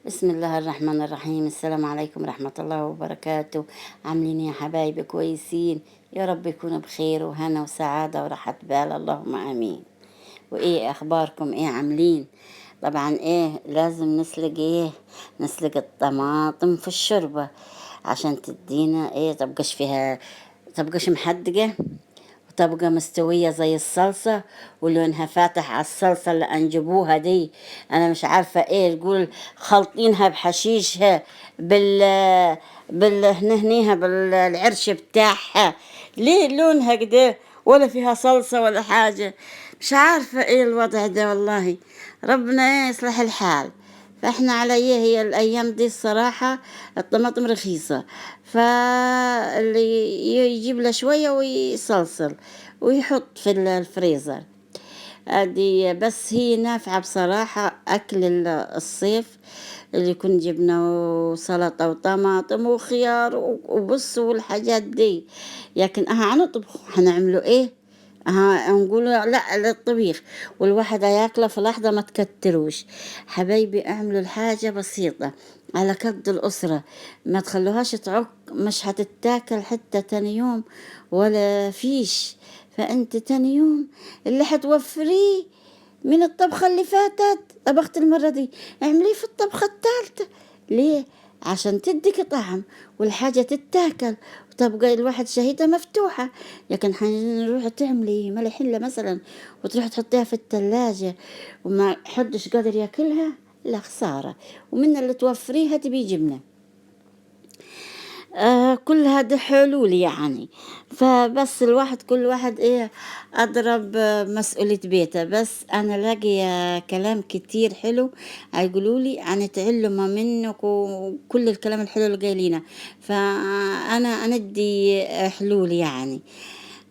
بسم الله الرحمن الرحيم. السلام عليكم ورحمة الله وبركاته. عاملين يا حبايبي؟ كويسين؟ يا رب يكونوا بخير وهنا وسعادة وراحة بال، اللهم آمين. وإيه أخباركم؟ إيه عاملين؟ طبعا إيه لازم نسلق الطماطم في الشوربة عشان تدينا إيه، تبقش محدقة، وتبقى مستوية زي الصلصة ولونها فاتح على الصلصة اللي أنجبوها دي. أنا مش عارفة إيه تقول، خلطينها بحشيشها هنيها بالعرش بتاعها. ليه لونها كده ولا فيها صلصة ولا حاجة؟ مش عارفة إيه الوضع ده والله. ربنا إيه يصلح الحال. فاحنا عليه هي الايام دي الصراحة الطماطم رخيصة، فاللي يجيب له شوية ويصلصل ويحط في الفريزر. هذه بس هي نافعة بصراحة، أكل الصيف اللي يكون جبنة وسلطة وطماطم وخيار وبص والحاجات دي. لكن هنطبخ هنعمله ايه؟ نقولوا لا للطبيخ، والواحد هياكله في لحظة، ما تكتروش حبايبي. اعملوا الحاجة بسيطة على قد الأسرة، ما تخلوهاش تعك، مش هتتاكل حتى تاني يوم ولا فيش. فأنت تاني يوم اللي حتوفريه من الطبخة اللي فاتت، طبخت المرة دي اعمليه في الطبخة الثالثة. ليه؟ عشان تديك طعم والحاجة تتاكل وتبقى الواحد شهيته مفتوحة. لكن حنروح تعملي ملحلة مثلا وتروح تحطيها في التلاجة وما حدش قادر ياكلها، لا خسارة. ومن اللي توفريها تبي جبنة. كل هذا حلول يعني. فبس الواحد كل واحد ايه اضرب مسؤولية بيته. بس انا لاقي كلام كتير حلو هيقولوا لي انا تعلم منك وكل الكلام الحلو اللي قايلينه، فانا اندي حلول يعني.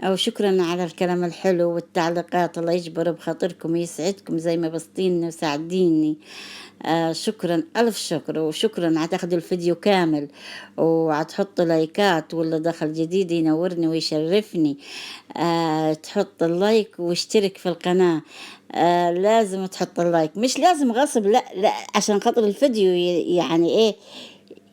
أو شكرا على الكلام الحلو والتعليقات، الله يجبر بخاطركم ويسعدكم زي ما بسطيني وساعديني. شكرا ألف شكر، وشكرا هتاخدوا الفيديو كامل وهتحط لايكات، واللي دخل جديد ينورني ويشرفني. تحط اللايك واشترك في القناة. لازم تحط اللايك، مش لازم غصب، لا لا، عشان خاطر الفيديو يعني ايه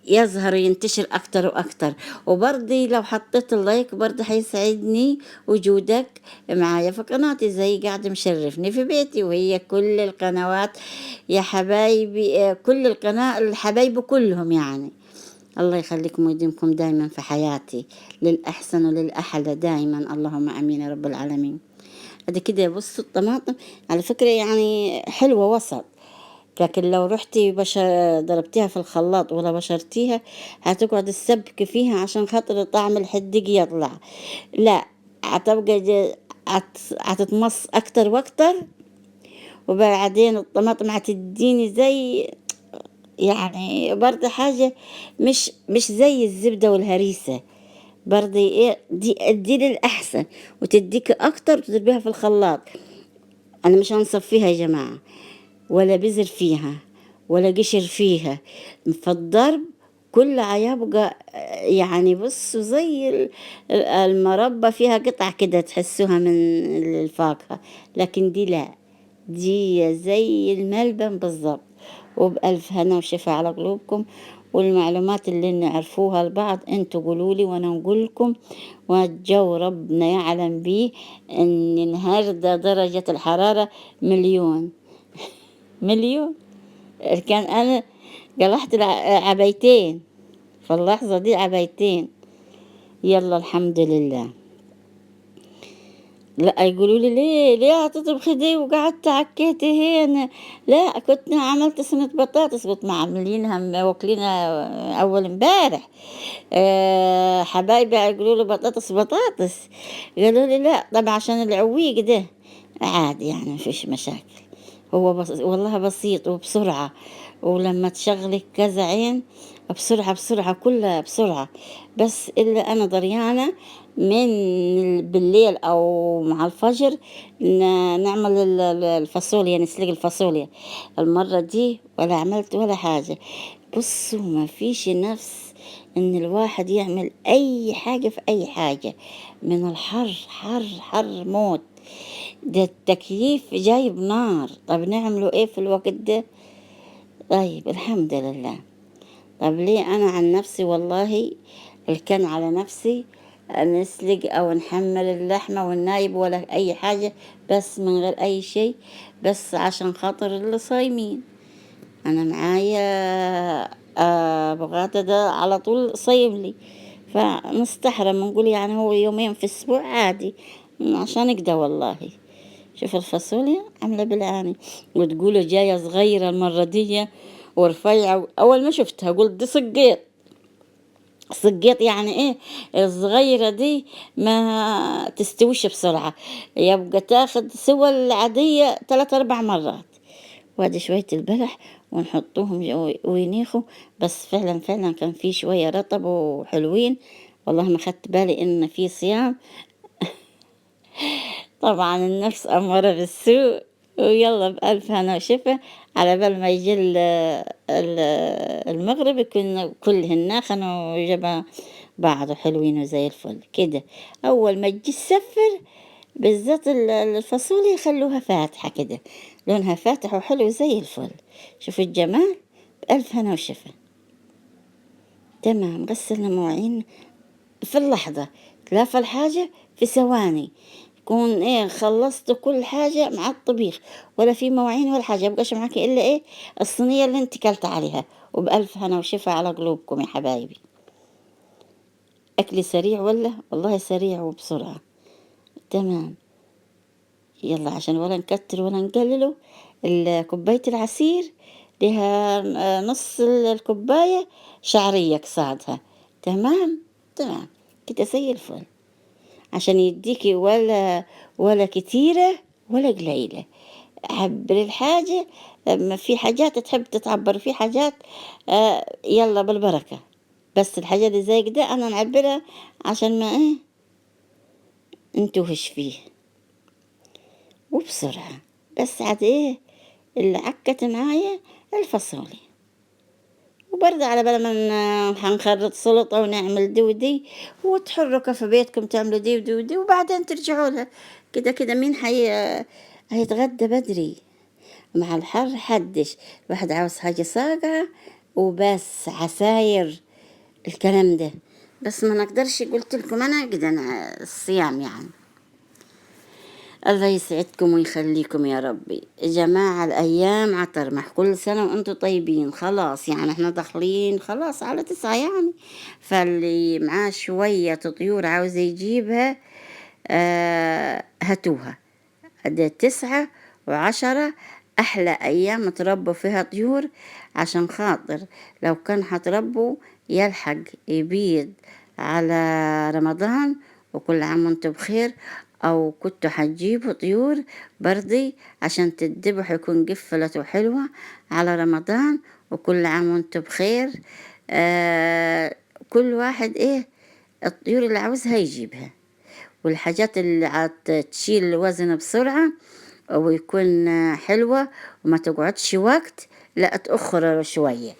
يظهر ينتشر أكتر وأكتر. وبرضي لو حطيت اللايك برضه هيسعدني وجودك معايا في قناتي، زي قاعد مشرفني في بيتي، وهي كل القنوات يا حبايبي. كل القناة الحبايب كلهم يعني. الله يخليكم ويديمكم دايما في حياتي للأحسن وللأحلى دايما، اللهم أمين يا رب العالمين. هذا كده بصوا الطماطم على فكرة يعني حلوة وسط، لكن لو رحتي ضربتيها في الخلاط ولا بشرتيها هتقعد السبك فيها عشان خاطر طعم الحدق يطلع. لا، هتبقى هتتمص اكتر واكتر. وبعدين الطماطم هتديني زي يعني برضه حاجة مش زي الزبدة والهريسة. برضه ايه دي للأحسن وتديك اكتر وتضربيها في الخلاط. انا مش هنصف فيها يا جماعة، ولا بذر فيها ولا قشر فيها. فالضرب كلها يبقى يعني بصوا زي المربى، فيها قطع كده تحسوها من الفاكهة. لكن دي لا، دي زي الملبن بالضبط. وبألف هنا وشفا على قلوبكم. والمعلومات اللي نعرفوها البعض انتوا قولولي وانا نقولكم. والجو ربنا يعلم بيه ان النهارده درجة الحرارة مليون مليون. كان انا قلعت عبايتين في اللحظة دي، عبايتين. يلا الحمد لله. لا يقولوا لي ليه هتطبخي دي وقعدت عكيتي هنا؟ لا، كنت عملت صينية بطاطس كنت عاملينها واكلينها اول امبارح. حبايبي يقولوا لي بطاطس. قالوا لي لا، طبعا عشان العويق ده عادي يعني مفيش مشاكل. هو والله بسيط وبسرعة، ولما تشغلي كذا عين بسرعة بسرعة كلها بسرعة. بس إلا أنا ضريانة من بالليل أو مع الفجر نعمل الفاصوليا، نسلق الفاصوليا. المرة دي ولا عملت ولا حاجة. بصوا ما فيش نفس إن الواحد يعمل أي حاجة في أي حاجة من الحر، حر موت. ده التكييف جايب نار، طب نعمله ايه في الوقت ده؟ طيب الحمد لله. طب ليه أنا عن نفسي والله الكن على نفسي نسلق أو نحمر اللحمة والنايب ولا أي حاجة، بس من غير أي شي، بس عشان خاطر اللي صايمين. أنا معايا بغادة ده على طول صايم لي، فنستحرم نقول يعني هو يومين في الأسبوع عادي عشان كده والله. شوف الفاصوليا عاملة بالعاني، وتقولوا جاية صغيرة المرة دي ورفيعة. أول ما شفتها قلت دي صقيط. صقيط يعني ايه؟ الصغيرة دي ما تستويش بسرعة، يبقى تاخد سوى العادية 3 4 مرات. وادي شوية البلح ونحطوهم وينيخوا. بس فعلا فعلا كان في شوية رطب وحلوين، والله ما خدت بالي ان في صيام. طبعا النفس أمارة بالسوء، ويلا بألف هنا وشفا. على بال ما يجي المغرب يكون كلهن خنوا وجبا بعض حلوين وزي الفل كده. أول ما تجي تسفر بالذات الفاصوليا خلوها فاتحة كده، لونها فاتح وحلو زي الفل. شوفوا الجمال، بألف هنا وشفا. تمام، غسلنا مواعين في اللحظة، تلافى الحاجة في ثواني. كون ايه خلصت كل حاجة مع الطبيخ، ولا في مواعين ولا حاجة، يبقاش معك إلا ايه الصينية اللي انت كلت عليها. وبألف هنا وشفا على قلوبكم يا حبايبي. أكلي سريع ولا والله سريع وبسرعة. تمام. يلا عشان ولا نكتر ولا نقلله. كوباية العصير لها نص الكوباية شعرية قصادها. تمام. تمام كده زي الفل، عشان يديكي ولا كتيرة ولا قليلة. عبر الحاجة لما في حاجات تحب تتعبر، في حاجات يلا بالبركة. بس الحاجة اللي زي كده أنا نعبرها عشان ما إيه نتوهش فيه وبسرعة. بس عاد إيه اللي عكت معايا الفاصوليا. وبرضه على بال ما حنخرط سلطة ونعمل دي ودي، وتحركوا في بيتكم تعملوا دي ودي ودي، وبعدين ترجعوا لها. كده كده مين هيتغدى بدري مع الحر؟ حدش. الواحد عاوز حاجة ساقعة وبس، عساير الكلام ده. بس ما نقدرش، قلت لكم انا كده أنا الصيام يعني. الله يسعدكم ويخليكم يا ربي. يا جماعة الأيام عطرمح، كل سنة وأنتم طيبين. خلاص يعني احنا داخلين خلاص على 9 يعني. فاللي معاه شوية طيور عاوز يجيبها هاتوها. ده 9 و10 أحلى أيام تربوا فيها طيور، عشان خاطر لو كان هتربوا يلحق يبيض على رمضان. وكل عام وانتم بخير. أو كنتوا هتجيبوا طيور برضي عشان تتذبح يكون قفلت وحلوة على رمضان. وكل عام وانتم بخير. كل واحد ايه الطيور اللي عاوزها يجيبها، والحاجات اللي تشيل الوزن بسرعة ويكون حلوة وما تقعدش وقت، لا تأخر شوية.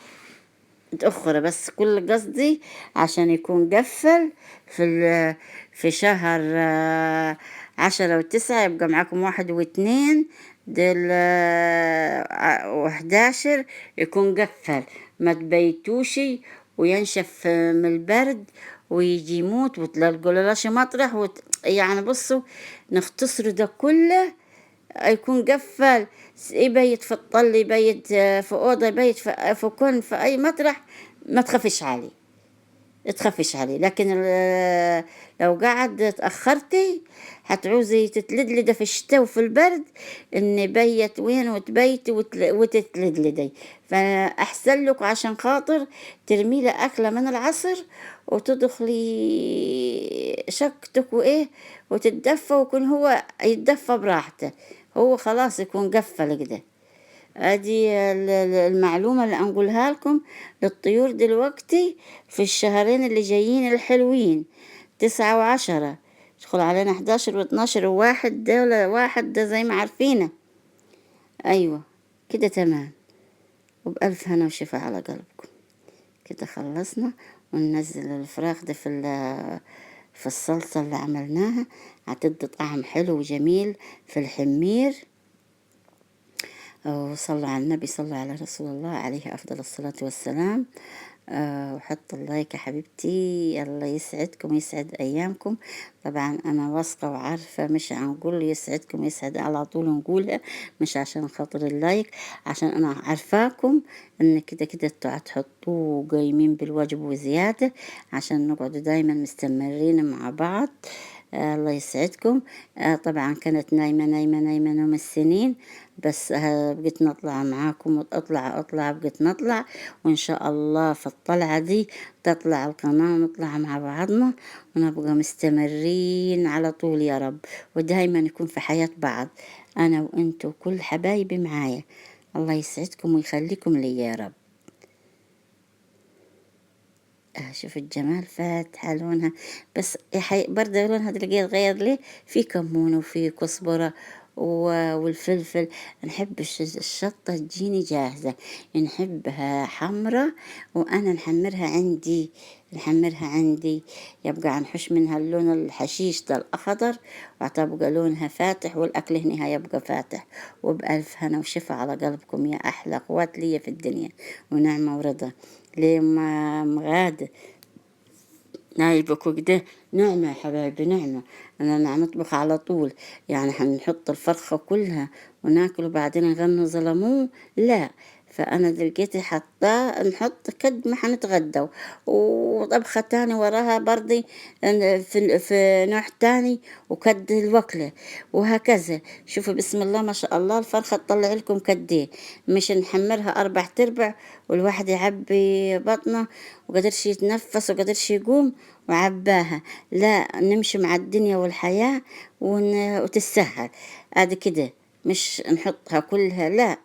تأخر بس كل قصدي عشان يكون قفل في شهر 10 و9 يبقى معاكم 1 و2 دل 11 يكون قفل، ما تبيتوشي وينشف من البرد ويجي يموت وتلقوا له مطرح يعني بصوا نختصر ده كله يكون قفل. يبيت في الطل، يبيت في أوضة، يبيت في كون في أي مطرح، ما تخافش عليه. تخافش عليه. لكن لو قعد تأخرتي هتعوزي تتلدلدي في الشتاء وفي البرد، ان بيت وين وتبيتي وتتلدلدي. فأحسن لك عشان خاطر ترمي له أكلة من العصر وتدخلي شقتك وإيه وتتدفى، ويكون هو يتدفى براحته. هو خلاص يكون قفل كده. ادي المعلومة اللي انقولها لكم للطيور دلوقتي في الشهرين اللي جايين الحلوين 9 و10. يدخل علينا 11 و12 و1 ده ولا 1 ده زي ما عارفينه. ايوه كده تمام. وبألف هنا وشفا على قلبكم. كده خلصنا. وننزل الفراخ ده في الصلصة اللي عملناها، هتدي طعم حلو وجميل في الحمير. وصلوا على النبي، صلوا على رسول الله عليه أفضل الصلاة والسلام. وحط اللايك يا حبيبتي، الله يسعدكم ويسعد أيامكم. طبعا أنا واثقة وعارفة، مش هنقول يسعدكم يسعد على طول نقولها، مش عشان خاطر اللايك، عشان أنا عارفاكم إن كده كده انتوا هتحطوه قايمين بالواجب وزيادة، عشان نقعد دايما مستمرين مع بعض. الله يسعدكم. طبعا كانت نايمة نوم السنين، بس بقيت نطلع معاكم، وأطلع بقيت نطلع، وإن شاء الله في الطلعة دي تطلع القناة ونطلع مع بعضنا، ونبقى مستمرين على طول يا رب، ودايما يكون في حياة بعض أنا وإنتوا وكل حبايبي معايا. الله يسعدكم ويخليكم لي يا رب. شوف الجمال، فاتحة لونها، بس برضه لونها تلاقيه اتغير ليه، في كمون وفي كزبرة والفلفل. نحب الشطة تجيني جاهزة، نحبها حمرة، وأنا نحمرها عندي، يبقى نحش منها اللون الحشيش ده الأخضر، وتبقى لونها فاتح، والأكل هنا يبقى فاتح. وبألف هنا وشفا على قلبكم يا أحلى أخوات لي في الدنيا، ونعمة ورضا. ليه ما مغادة نايبك وكده، نعمة يا حبايبي، نعمة. أنا نطبخ على طول، يعني هنحط الفرخة كلها وناكل وبعدين نغنوا ظلموه، لا. فأنا دلقيتي حطاه، نحط قد ما حنتغدى، وطبخة تاني وراها برضي في نوع تاني، وكد الوكلة، وهكذا. شوفوا بسم الله ما شاء الله، الفرخة تطلع لكم كديه، مش نحمرها 4 تربع والواحد يعبي بطنه وقدرش يتنفس وقدرش يقوم وعباها. لا، نمشي مع الدنيا والحياة وتسهل. ادي كده، مش نحطها كلها، لا.